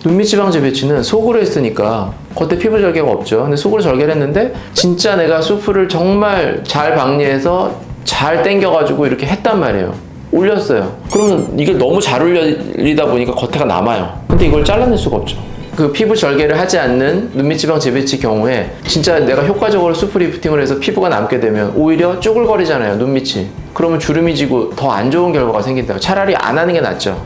눈밑 지방 재배치는 속으로 했으니까 겉에 피부 절개가 없죠. 근데 속으로 절개를 했는데 진짜 내가 수프를 정말 잘 방리해서 잘 당겨가지고 이렇게 했단 말이에요. 올렸어요. 그러면 이게 너무 잘 올리다 보니까 겉에가 남아요. 근데 이걸 잘라낼 수가 없죠. 그 피부 절개를 하지 않는 눈밑 지방 재배치 경우에 진짜 내가 효과적으로 수프 리프팅을 해서 피부가 남게 되면 오히려 쭈글거리잖아요, 눈밑이. 그러면 주름이 지고 더 안 좋은 결과가 생긴다. 차라리 안 하는 게 낫죠.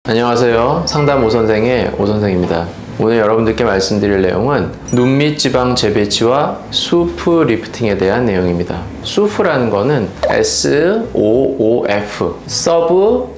안녕하세요. 상담 오선생의 오선생입니다. 오늘 여러분들께 말씀드릴 내용은 눈밑 지방 재배치와 수프 리프팅에 대한 내용입니다. 수프라는 거는 SOOF, Sub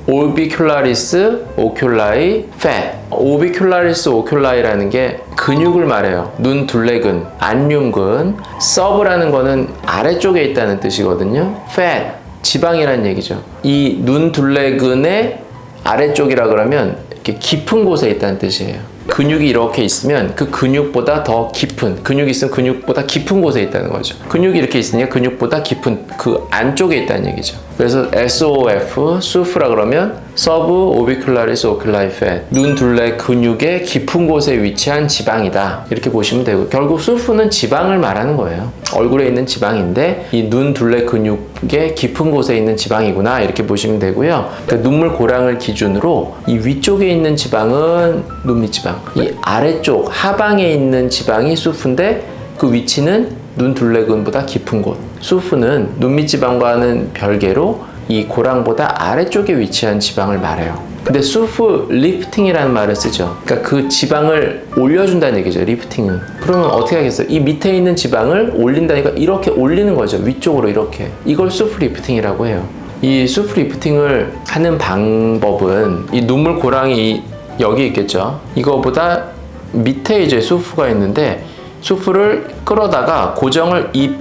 Orbicularis Oculi Fat. Orbicularis Oculi 게 근육을 말해요. 눈 둘레근, 안륨근. Sub라는 거는 아래쪽에 있다는 뜻이거든요. Fat, 지방이라는 얘기죠. 이 눈 둘레근의 아래쪽이라 그러면 이렇게 깊은 곳에 있다는 뜻이에요. 근육이 이렇게 있으면 그 근육보다 더 깊은, 근육이 있으면 근육보다 깊은 곳에 있다는 거죠. 근육이 이렇게 있으니까 근육보다 깊은 그 안쪽에 있다는 얘기죠. 그래서 SOF, 수프라 그러면 Sub Orbicularis Oculi Fat, 눈 둘레 근육의 깊은 곳에 위치한 지방이다. 이렇게 보시면 되고, 결국 수프는 지방을 말하는 거예요. 얼굴에 있는 지방인데 이 눈 둘레 근육의 깊은 곳에 있는 지방이구나, 이렇게 보시면 되고요. 그러니까 눈물 고랑을 기준으로 이 위쪽에 있는 지방은 눈밑 지방, 이 아래쪽 하방에 있는 지방이 수프인데 그 위치는 눈 둘레근보다 깊은 곳. 수프는 눈밑 지방과는 별개로 이 고랑보다 아래쪽에 위치한 지방을 말해요. 근데 수프 리프팅이라는 말을 쓰죠. 그러니까 그 지방을 올려준다는 얘기죠, 리프팅은. 그러면 어떻게 하겠어요? 이 밑에 있는 지방을 올린다니까 이렇게 올리는 거죠, 위쪽으로 이렇게. 이걸 수프 리프팅이라고 해요. 이 수프 리프팅을 하는 방법은 이 눈물 고랑이 여기 있겠죠. 이거보다 밑에 이제 수프가 있는데 수프를 끌어다가 고정을 이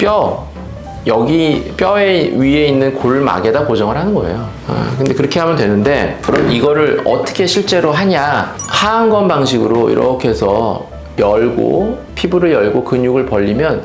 여기 뼈의 위에 있는 골막에다 고정을 하는 거예요. 근데 그렇게 하면 되는데, 그럼 이거를 어떻게 실제로 하냐? 하한검 방식으로 이렇게 해서 열고, 피부를 열고 근육을 벌리면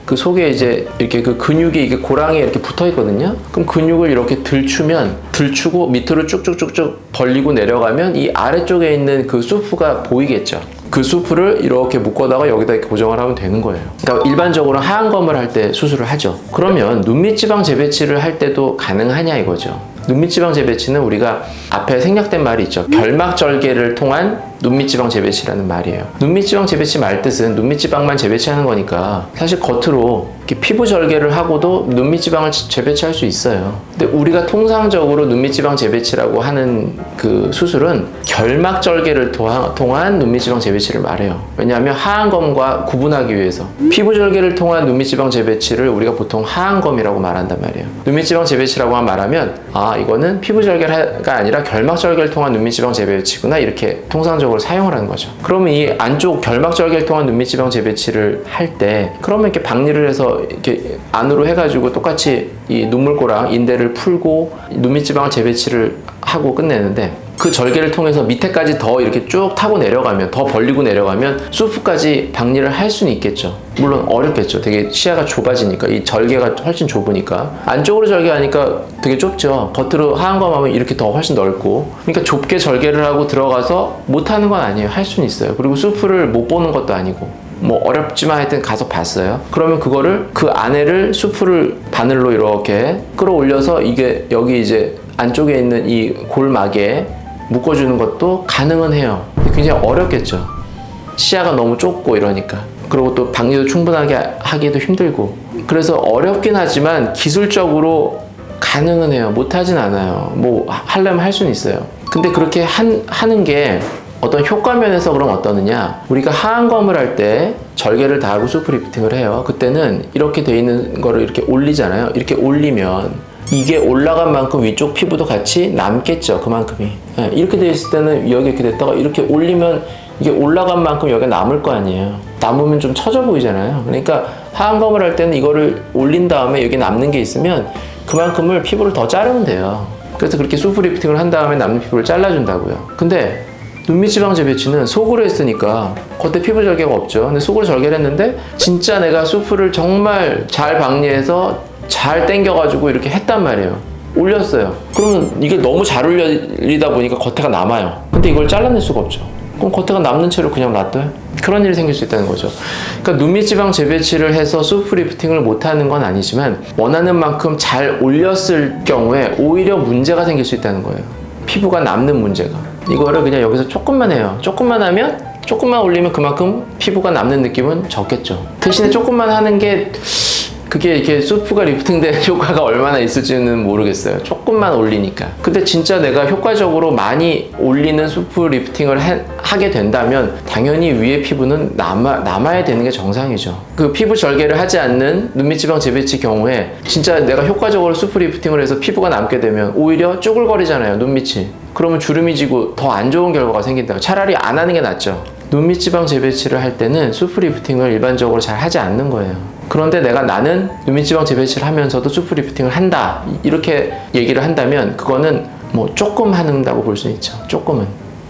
그 속에 이제 이렇게 그 근육이 이게 고랑에 이렇게 붙어 있거든요. 그럼 근육을 이렇게 들추고 밑으로 쭉쭉쭉쭉 벌리고 내려가면 이 아래쪽에 있는 그 수프가 보이겠죠. 그 수프를 이렇게 묶어다가 여기다 이렇게 고정을 하면 되는 거예요. 그러니까 일반적으로 하안검을 할 때 수술을 하죠. 그러면 눈밑 지방 재배치를 할 때도 가능하냐 이거죠. 눈밑 지방 재배치는 우리가 앞에 생략된 말이 있죠. 결막 절개를 통한 눈밑 지방 재배치라는 말이에요. 눈밑 지방 재배치 말 뜻은 눈밑 지방만 재배치하는 거니까 사실 겉으로 이렇게 피부 절개를 하고도 눈밑 지방을 재배치할 수 있어요. 근데 우리가 통상적으로 눈밑 지방 재배치라고 하는 그 수술은 결막 절개를 통한 눈밑 지방 재배치를 말해요. 왜냐하면 하안검과 구분하기 위해서. 피부 절개를 통한 눈밑 지방 재배치를 우리가 보통 하안검이라고 말한단 말이에요. 눈밑 지방 재배치라고 말하면 이거는 피부 절개가 아니라 결막 절개를 통한 눈밑 지방 재배치구나, 이렇게 통상적으로 사용을 하는 거죠. 그러면 이 안쪽 결막 절개를 통한 눈밑 지방 재배치를 할 때, 그러면 이렇게 박리를 해서 이렇게 안으로 해가지고 똑같이 이 눈물고랑 인대를 풀고 눈밑 지방을 재배치를 하고 끝내는데, 그 절개를 통해서 밑에까지 더 이렇게 쭉 타고 내려가면, 더 벌리고 내려가면 수프까지 박리를 할 수는 있겠죠. 물론 어렵겠죠. 되게 시야가 좁아지니까, 이 절개가 훨씬 좁으니까. 안쪽으로 절개하니까 되게 좁죠. 겉으로 하안검하면 이렇게 더 훨씬 넓고. 그러니까 좁게 절개를 하고 들어가서 못하는 건 아니에요. 할 수는 있어요. 그리고 수프를 못 보는 것도 아니고. 뭐 어렵지만 하여튼 가서 봤어요. 그러면 그거를 그 안에를 수프를 바늘로 이렇게 끌어올려서 이게 여기 이제 안쪽에 있는 이 골막에 묶어주는 것도 가능은 해요. 굉장히 어렵겠죠. 시야가 너무 좁고 이러니까. 그리고 또 박리도 충분하게 하기도 힘들고. 그래서 어렵긴 하지만 기술적으로 가능은 해요. 못하진 않아요. 뭐 하려면 할 수는 있어요. 근데 그렇게 하는 게 어떤 효과 면에서 그럼 어떠느냐? 우리가 하안검을 할 때 절개를 다 하고 수프 리프팅을 해요. 그때는 이렇게 돼 있는 거를 이렇게 올리잖아요. 이렇게 올리면 이게 올라간 만큼 위쪽 피부도 같이 남겠죠. 그만큼이. 이렇게 돼 있을 때는 여기 이렇게 됐다가 이렇게 올리면 이게 올라간 만큼 여기가 남을 거 아니에요. 남으면 좀 처져 보이잖아요. 그러니까 하안검을 할 때는 이거를 올린 다음에 여기 남는 게 있으면 그만큼을 피부를 더 자르면 돼요. 그래서 그렇게 수프 리프팅을 한 다음에 남는 피부를 잘라준다고요. 근데 눈밑 지방 재배치는 속으로 했으니까 겉에 피부 절개가 없죠. 근데 속으로 절개를 했는데 진짜 내가 수프를 정말 잘 방리해서 잘 당겨가지고 이렇게 했단 말이에요. 올렸어요. 그러면 이게 너무 잘 올리다 보니까 겉에가 남아요. 근데 이걸 잘라낼 수가 없죠. 그럼 겉에가 남는 채로 그냥 놔둬요? 그런 일이 생길 수 있다는 거죠. 그러니까 눈 밑 지방 재배치를 해서 수프 리프팅을 못하는 건 아니지만 원하는 만큼 잘 올렸을 경우에 오히려 문제가 생길 수 있다는 거예요. 피부가 남는 문제가. 이거를 그냥 여기서 조금만 해요. 조금만 하면, 조금만 올리면 그만큼 피부가 남는 느낌은 적겠죠. 대신에 조금만 하는 게 그게 이렇게 수프가 리프팅된 효과가 얼마나 있을지는 모르겠어요. 조금만 올리니까. 근데 진짜 내가 효과적으로 많이 올리는 수프 리프팅을 하게 된다면 당연히 위에 피부는 남아야 되는 게 정상이죠. 그 피부 절개를 하지 않는 눈밑 지방 재배치 경우에 진짜 내가 효과적으로 수프 리프팅을 해서 피부가 남게 되면 오히려 쭈글거리잖아요, 눈밑이. 그러면 주름이 지고 더 안 좋은 결과가 생긴다고. 차라리 안 하는 게 낫죠. 눈밑 지방 재배치를 할 때는 수프 리프팅을 일반적으로 잘 하지 않는 거예요. 그런데 나는 눈밑 지방 재배치를 하면서도 수프 리프팅을 한다, 이렇게 얘기를 한다면 그거는 뭐 조금 한다고 볼 수 있죠. 조금은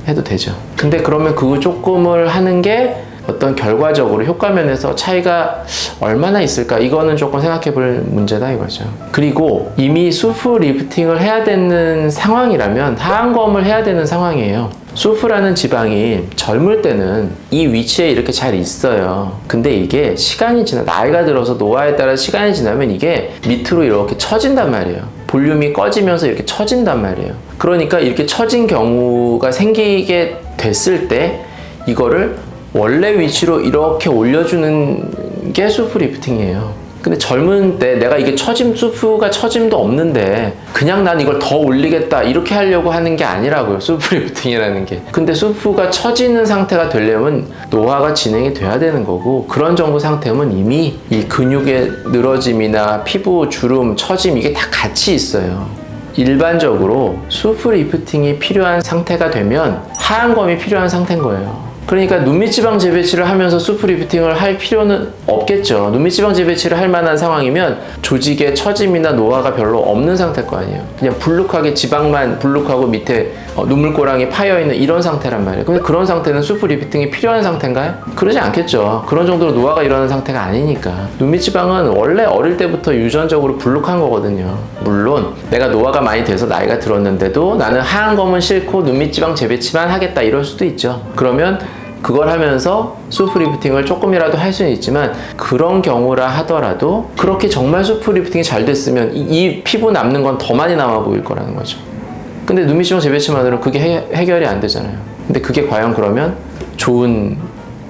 해도 되죠. 근데 그러면 그 조금을 하는 게 어떤 결과적으로 효과면에서 차이가 얼마나 있을까, 이거는 조금 생각해 볼 문제다 이거죠. 그리고 이미 수프 리프팅을 해야 되는 상황이라면 하안검을 해야 되는 상황이에요. 수프라는 지방이 젊을 때는 이 위치에 이렇게 잘 있어요. 근데 이게 시간이 나이가 들어서 노화에 따라 시간이 지나면 이게 밑으로 이렇게 처진단 말이에요. 볼륨이 꺼지면서 이렇게 처진단 말이에요. 그러니까 이렇게 처진 경우가 생기게 됐을 때 이거를 원래 위치로 이렇게 올려주는 게 수프 리프팅이에요. 근데 젊은 때 내가 이게 수프가 처짐도 없는데 그냥 난 이걸 더 올리겠다 이렇게 하려고 하는 게 아니라고요, 수프 리프팅이라는 게. 근데 수프가 처지는 상태가 되려면 노화가 진행이 돼야 되는 거고, 그런 정도 상태면 이미 이 근육의 늘어짐이나 피부 주름, 처짐 이게 다 같이 있어요. 일반적으로 수프 리프팅이 필요한 상태가 되면 하안검이 필요한 상태인 거예요. 그러니까 눈밑 지방 재배치를 하면서 수프 리프팅을 할 필요는 없겠죠. 눈밑 지방 재배치를 할 만한 상황이면 조직의 처짐이나 노화가 별로 없는 상태일 거 아니에요. 그냥 불룩하게 지방만 불룩하고 밑에 눈물고랑이 파여있는 이런 상태란 말이에요. 근데 그런 상태는 수프 리프팅이 필요한 상태인가요? 그러지 않겠죠. 그런 정도로 노화가 일어나는 상태가 아니니까. 눈밑 지방은 원래 어릴 때부터 유전적으로 불룩한 거거든요. 물론 내가 노화가 많이 돼서 나이가 들었는데도 나는 하안검은 싫고 눈밑 지방 재배치만 하겠다 이럴 수도 있죠. 그러면 그걸 하면서 수프 리프팅을 조금이라도 할 수는 있지만, 그런 경우라 하더라도 그렇게 정말 수프 리프팅이 잘 됐으면 이 피부 남는 건 더 많이 남아 보일 거라는 거죠. 근데 눈밑 지방 재배치만으로는 그게 해결이 안 되잖아요. 근데 그게 과연 그러면 좋은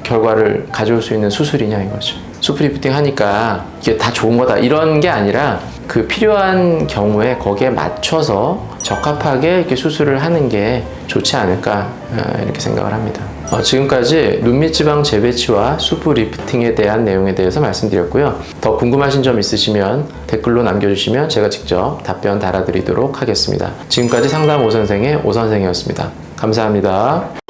결과를 가져올 수 있는 수술이냐 이거죠. 수프 리프팅 하니까 이게 다 좋은 거다 이런 게 아니라 그 필요한 경우에 거기에 맞춰서 적합하게 이렇게 수술을 하는 게 좋지 않을까 이렇게 생각을 합니다. 지금까지 눈밑 지방 재배치와 수프 리프팅에 대한 내용에 대해서 말씀드렸고요. 더 궁금하신 점 있으시면 댓글로 남겨주시면 제가 직접 답변 달아드리도록 하겠습니다. 지금까지 상담 오선생의 오선생이었습니다. 감사합니다.